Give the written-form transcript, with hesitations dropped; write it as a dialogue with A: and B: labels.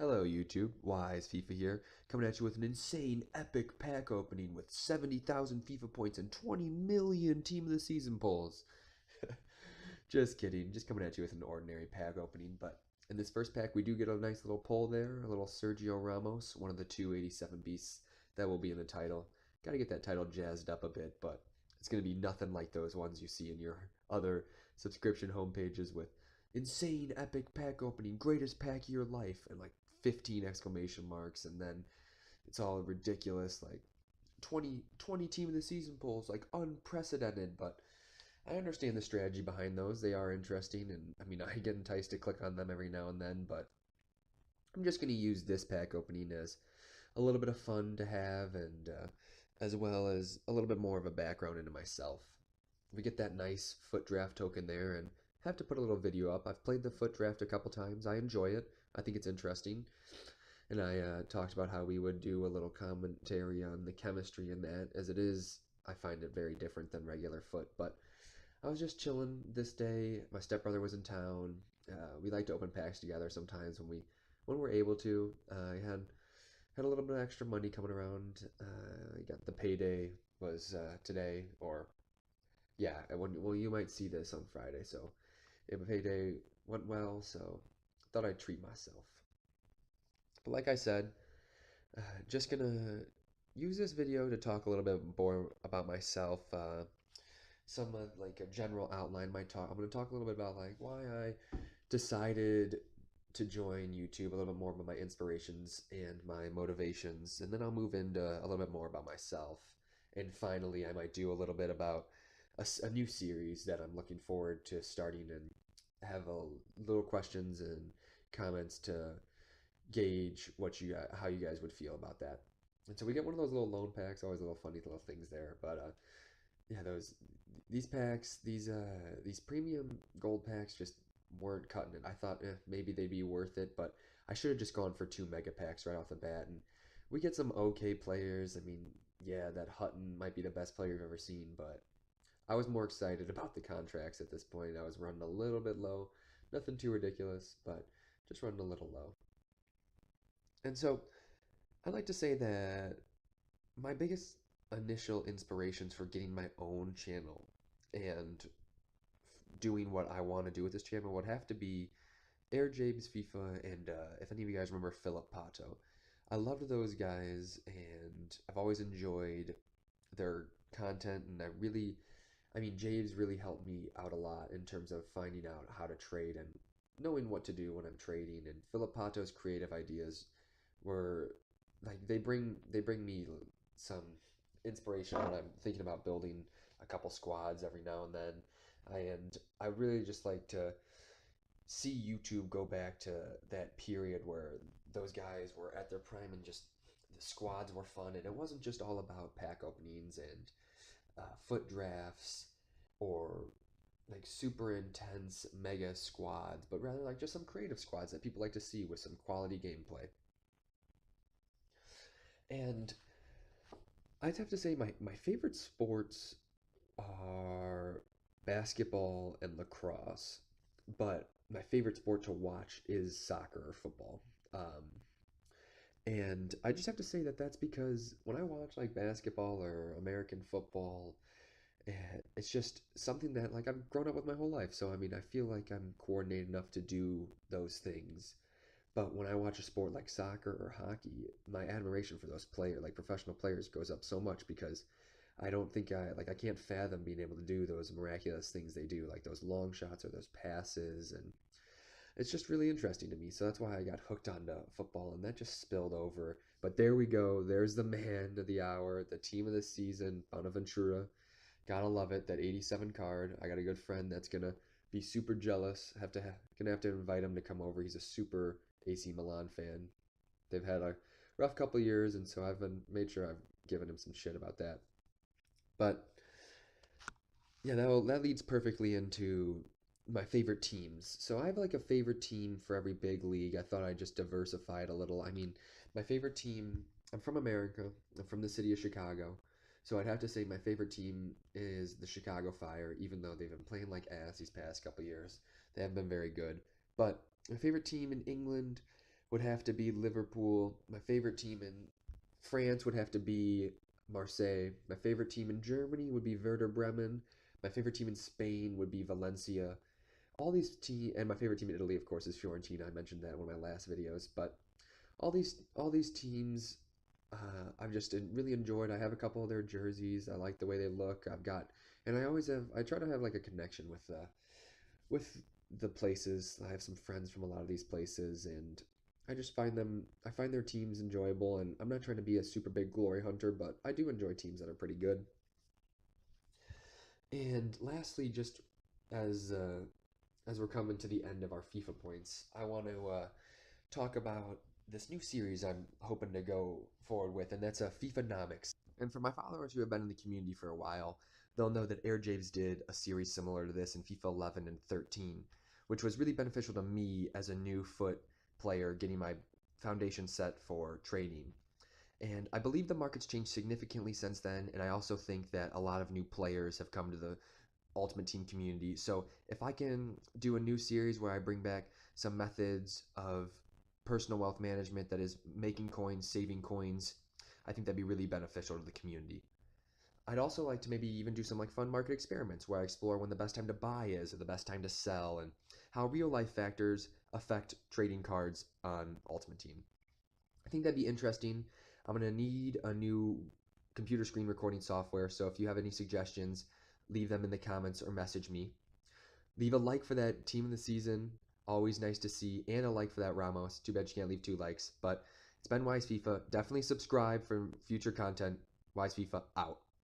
A: Hello YouTube, Wise FIFA here, coming at you with an insane epic pack opening with 70,000 FIFA points and 20 million Team of the Season pulls. Just kidding, just coming at you with an ordinary pack opening, but in this first pack we do get a nice little pull there, a little Sergio Ramos, one of the 287 beasts that will be in the title. Gotta get that title jazzed up a bit, but it's gonna be nothing like those ones you see in your other subscription homepages with insane epic pack opening, greatest pack of your life, and like 15 exclamation marks, and then it's all ridiculous, like 20 team of the season pulls, like unprecedented. But I understand the strategy behind those. They are interesting, and I mean, I get enticed to click on them every now and then, but I'm just going to use this pack opening as a little bit of fun to have, and as well as a little bit more of a background into myself. We get that nice foot draft token there, and have to put a little video up. I've played the foot draft a couple times. I enjoy it. I think it's interesting. And I talked about how we would do a little commentary on the chemistry in that, as it is, I find it very different than regular foot. But I was just chilling this day. My stepbrother was in town. We like to open packs together sometimes when we're able to. I had a little bit of extra money coming around. I got the payday was today, or yeah, well, you might see this on Friday, so if a payday went well, so thought I'd treat myself. But like I said, just gonna use this video to talk a little bit more about myself. Some like a general outline might talk. I'm gonna talk a little bit about like why I decided to join YouTube, a little bit more about my inspirations and my motivations, and then I'll move into a little bit more about myself. And finally, I might do a little bit about a new series that I'm looking forward to starting, and have a little questions and comments to gauge how you guys would feel about that. And so we get one of those little loan packs, always little funny little things there. But yeah, these packs, these premium gold packs just weren't cutting it. I thought maybe they'd be worth it, but I should have just gone for 2 mega packs right off the bat. And we get some okay players. I mean, yeah, that Hutton might be the best player you've ever seen, but I was more excited about the contracts at this point. I was running a little bit low. Nothing too ridiculous, but just running a little low. And so I'd like to say that my biggest initial inspirations for getting my own channel and doing what I want to do with this channel would have to be Air James FIFA, and if any of you guys remember Philip Pato. I loved those guys, and I've always enjoyed their content, and I mean, James really helped me out a lot in terms of finding out how to trade and knowing what to do when I'm trading. And Philip Pato's creative ideas were like they bring me some inspiration when I'm thinking about building a couple squads every now and then. And I really just like to see YouTube go back to that period where those guys were at their prime, and just the squads were fun, and it wasn't just all about pack openings and foot drafts or like super intense mega squads, but rather like just some creative squads that people like to see with some quality gameplay. And I'd have to say my favorite sports are basketball and lacrosse, but my favorite sport to watch is soccer or football. And I just have to say that that's because when I watch like basketball or American football, it's just something that like I've grown up with my whole life. So I mean, I feel like I'm coordinated enough to do those things. But when I watch a sport like soccer or hockey, my admiration for those like professional players goes up so much, because I don't think I can't fathom being able to do those miraculous things they do, like those long shots or those passes, and it's just really interesting to me. So that's why I got hooked onto football, and that just spilled over. But there we go. There's the man of the hour, the team of the season, Bonaventura. Gotta love it. That 87 card. I got a good friend that's gonna be super jealous. Gonna have to invite him to come over. He's a super AC Milan fan. They've had a rough couple years, and so made sure I've given him some shit about that. But yeah, that leads perfectly into my favorite teams. So I have like a favorite team for every big league. I thought I'd just diversify it a little. I mean, my favorite team, I'm from America. I'm from the city of Chicago. So I'd have to say my favorite team is the Chicago Fire, even though they've been playing like ass these past couple years. They haven't been very good. But my favorite team in England would have to be Liverpool. My favorite team in France would have to be Marseille. My favorite team in Germany would be Werder Bremen. My favorite team in Spain would be Valencia. And my favorite team in Italy, of course, is Fiorentina. I mentioned that in one of my last videos. But all these teams, I've just really enjoyed. I have a couple of their jerseys. I like the way they look. And I always have. I try to have like a connection with the places. I have some friends from a lot of these places, and I find their teams enjoyable. And I'm not trying to be a super big glory hunter, but I do enjoy teams that are pretty good. And lastly, just as uh, as we're coming to the end of our FIFA points, I want to talk about this new series I'm hoping to go forward with, and that's a FIFA-nomics. And for my followers who have been in the community for a while, they'll know that AirJaves did a series similar to this in FIFA 11 and 13, which was really beneficial to me as a new foot player getting my foundation set for trading. And I believe the market's changed significantly since then, and I also think that a lot of new players have come to the Ultimate Team community. So if I can do a new series where I bring back some methods of personal wealth management that is making coins, saving coins, I think that'd be really beneficial to the community. I'd also like to maybe even do some like fun market experiments where I explore when the best time to buy is or the best time to sell and how real life factors affect trading cards on Ultimate Team. I think that'd be interesting. I'm going to need a new computer screen recording software, so if you have any suggestions, leave them in the comments or message me. Leave a like for that team of the season. Always nice to see, and a like for that Ramos. Too bad you can't leave 2 likes, but it's been Wise FIFA. Definitely subscribe for future content. Wise FIFA out.